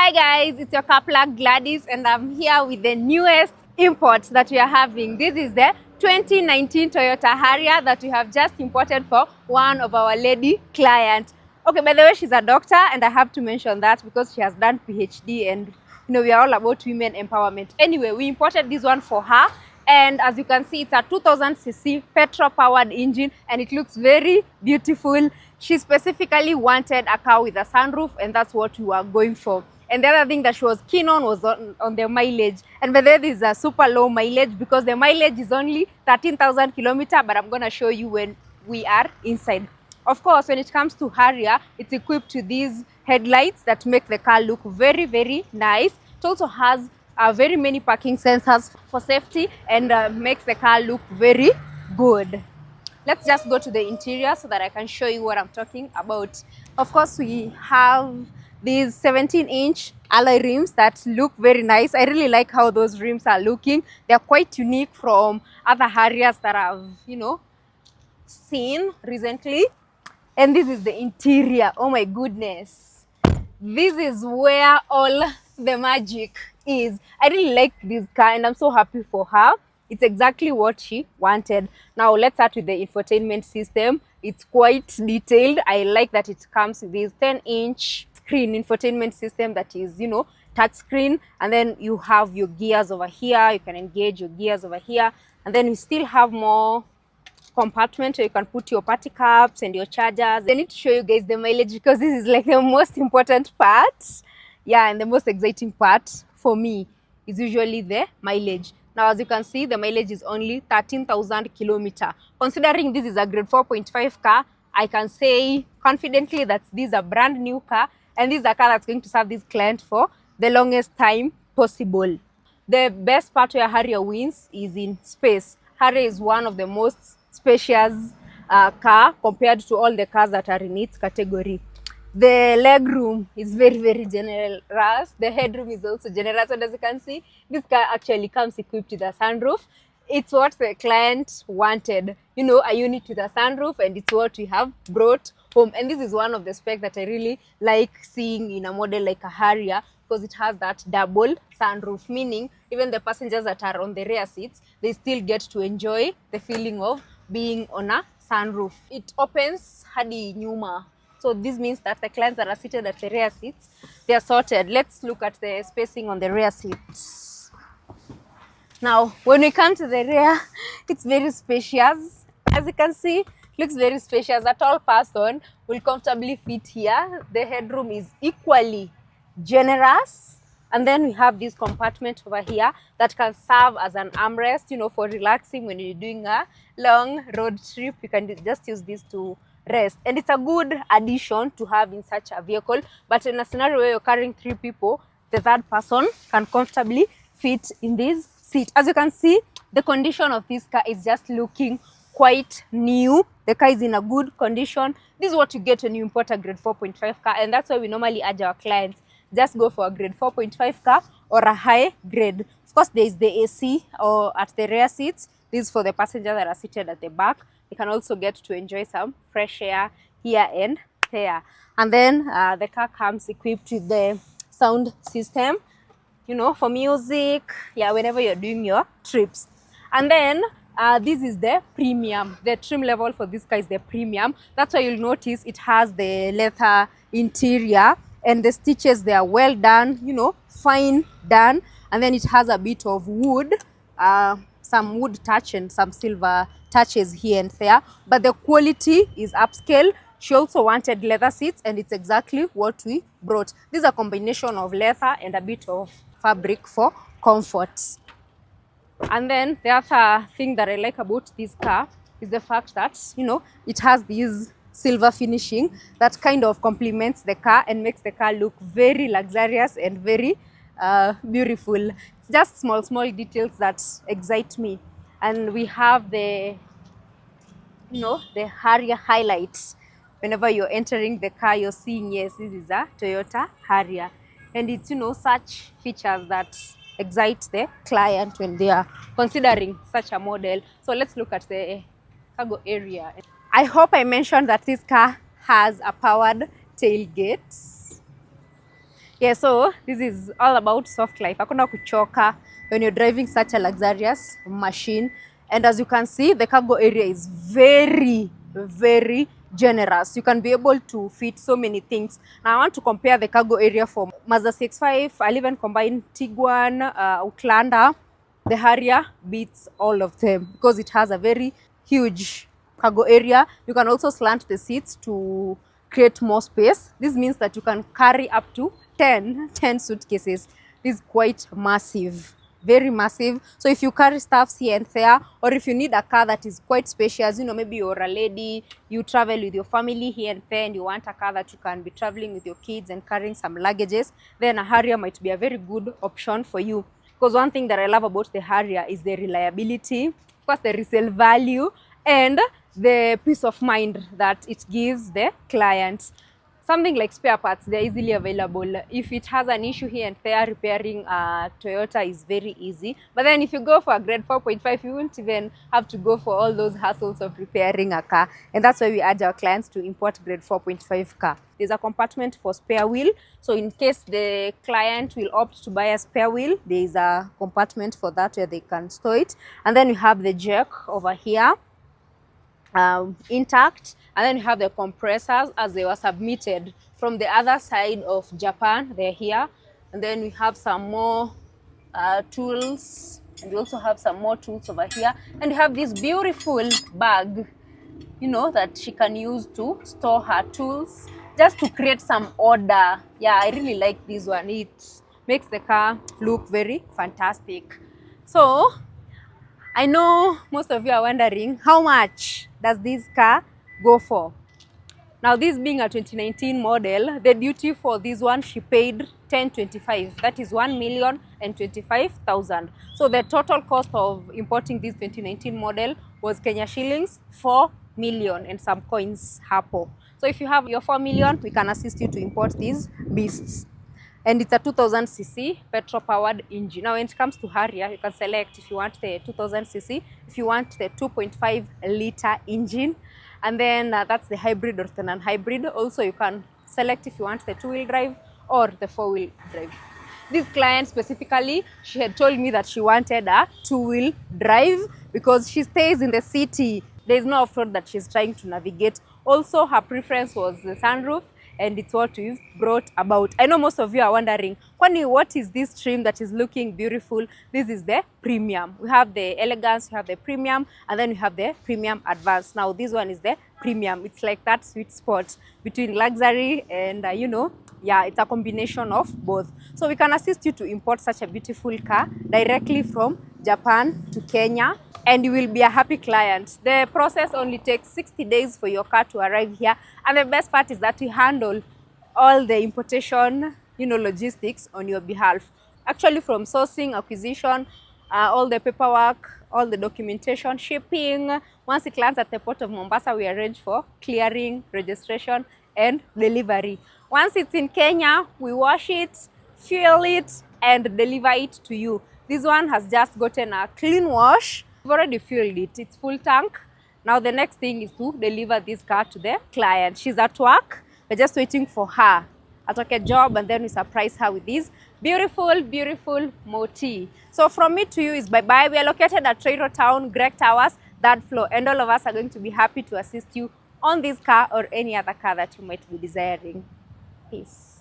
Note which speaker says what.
Speaker 1: Hi guys, it's your coupler Gladys and I'm here with the newest imports that we are having. This is the 2019 Toyota Harrier that we have just imported for one of our lady clients. Okay, by the way, she's a doctor and I have to mention that because she has done PhD and we are all about women empowerment. Anyway, we imported this one for her and as you can see, it's a 2000cc petrol-powered engine and it looks very beautiful. She specifically wanted a car with a sunroof and that's what we were going for. And the other thing that she was keen on was on the mileage. And by the way, this is a super low mileage because the mileage is only 13,000 kilometers, but I'm going to show you when we are inside. Of course, when it comes to Harrier, it's equipped with these headlights that make the car look very, very nice. It also has very many parking sensors for safety and makes the car look very good. Let's just go to the interior so that I can show you what I'm talking about. Of course, we have these 17-inch alloy rims that look very nice. I really like how those rims are looking. They're quite unique from other Harriers that I've, seen recently. And this is the interior. Oh my goodness. This is where all the magic is. I really like this car and I'm so happy for her. It's exactly what she wanted. Now let's start with the infotainment system. It's quite detailed. I like that it comes with this 10-inch screen infotainment system that is, touch screen. And then you have your gears over here. You can engage your gears over here. And then you still have more compartment where you can put your party caps and your chargers. I need to show you guys the mileage because this is like the most important part. Yeah, and the most exciting part for me is usually the mileage. Now, as you can see, the mileage is only 13,000 kilometers. Considering this is a grade 4.5 car, I can say confidently that this is a brand new car and this is a car that's going to serve this client for the longest time possible. The best part where Harrier wins is in space. Harrier is one of the most spacious car compared to all the cars that are in its category. The leg room is very, very generous. The headroom is also generous. And as you can see, this car actually comes equipped with a sunroof. It's what the client wanted, a unit with a sunroof, and it's what we have brought home. And this is one of the specs that I really like seeing in a model like a Harrier because it has that double sunroof, meaning even the passengers that are on the rear seats, they still get to enjoy the feeling of being on a sunroof. It opens hadi nyuma. So this means that the clients that are seated at the rear seats, they are sorted. Let's look at the spacing on the rear seats. Now, when we come to the rear, it's very spacious. As you can see, it looks very spacious. A tall person will comfortably fit here. The headroom is equally generous. And then we have this compartment over here that can serve as an armrest, for relaxing when you're doing a long road trip. You can just use this to rest. And it's a good addition to have in such a vehicle. But in a scenario where you're carrying 3 people, the third person can comfortably fit in this seat. As you can see, the condition of this car is just looking quite new. The car is in a good condition. This is what you get when you import a grade 4.5 car. And that's why we normally urge our clients, just go for a grade 4.5 car or a high grade. Of course, there is the AC or at the rear seats. This is for the passengers that are seated at the back. You can also get to enjoy some fresh air here and there. And then the car comes equipped with the sound system, for music, whenever you're doing your trips. And then this is the premium. The trim level for this car is the premium. That's why you'll notice it has the leather interior and the stitches, they are well done, fine done. And then it has a bit of wood, some wood touch and some silver touches here and there. But the quality is upscale. She also wanted leather seats and it's exactly what we brought. This is a combination of leather and a bit of fabric for comfort. And then the other thing that I like about this car is the fact that, it has these silver finishing that kind of complements the car and makes the car look very luxurious and very beautiful. It's just small details that excite me. And we have the Harrier highlights. Whenever you're entering the car, you're seeing, yes, this is a Toyota Harrier. And it's, such features that excite the client when they are considering such a model. So let's look at the cargo area. I hope I mentioned that this car has a powered tailgate. Yeah, so this is all about soft life. Hakuna kuchoka when you're driving such a luxurious machine. And as you can see, the cargo area is very, very generous. You can be able to fit so many things. Now I want to compare the cargo area for Mazda 6.5, I'll even combine Tiguan, Outlander. The Harrier beats all of them because it has a very huge cargo area. You can also slant the seats to create more space. This means that you can carry up to 10 suitcases. This is quite massive, very massive. So if you carry stuffs here and there, or if you need a car that is quite spacious, you know, maybe you're a lady, you travel with your family here and there, and you want a car that you can be traveling with your kids and carrying some luggages, then a Harrier might be a very good option for you. Because one thing that I love about the Harrier is the reliability, of course the resale value, and the peace of mind that it gives the client. Something like spare parts, they're easily available. If it has an issue here and there, repairing a Toyota is very easy. But then if you go for a grade 4.5, you won't even have to go for all those hassles of repairing a car. And that's why we urge our clients to import grade 4.5 car. There's a compartment for spare wheel. So in case the client will opt to buy a spare wheel, there is a compartment for that where they can store it. And then you have the jack over here. Intact, and then you have the compressors as they were submitted from the other side of Japan. They're here, and then we have some more tools, and we also have some more tools over here, and we have this beautiful bag, you know, that she can use to store her tools, just to create some order. Yeah, I really like this one. It makes the car look very fantastic. So I know most of you are wondering, how much does this car go for? Now, this being a 2019 model, the duty for this one, she paid 1025. That is 1,025,000. So the total cost of importing this 2019 model was Kenya shillings 4 million and some coins hapo. So if you have your 4 million, we can assist you to import these beasts. And it's a 2000cc petrol-powered engine. Now, when it comes to Harrier, you can select if you want the 2000cc, if you want the 2.5-liter engine, and then that's the hybrid or the non-hybrid. Also, you can select if you want the 2-wheel drive or the 4-wheel drive. This client specifically, she had told me that she wanted a 2-wheel drive because she stays in the city. There is no off-road that she's trying to navigate. Also, her preference was the sunroof, and it's what we've brought about. I know most of you are wondering, Kwani, what is this trim that is looking beautiful? This is the premium. We have the elegance, we have the premium, and then we have the premium advanced. Now, this one is the premium. It's like that sweet spot between luxury and, you know, yeah, it's a combination of both. So we can assist you to import such a beautiful car directly from Japan to Kenya, and you will be a happy client. The process only takes 60 days for your car to arrive here. And the best part is that we handle all the importation, you know, logistics on your behalf. Actually, from sourcing, acquisition, all the paperwork, all the documentation, shipping. Once it lands at the port of Mombasa, we arrange for clearing, registration, and delivery. Once it's in Kenya, we wash it, fuel it, and deliver it to you. This one has just gotten a clean wash. We've already fueled it. It's full tank. Now the next thing is to deliver this car to the client. She's at work. We're just waiting for her at a job, and then we surprise her with this beautiful, beautiful moti. So from me to you is bye-bye. We are located at Ruiru Town, Greek Towers, third floor, and all of us are going to be happy to assist you on this car or any other car that you might be desiring. Peace.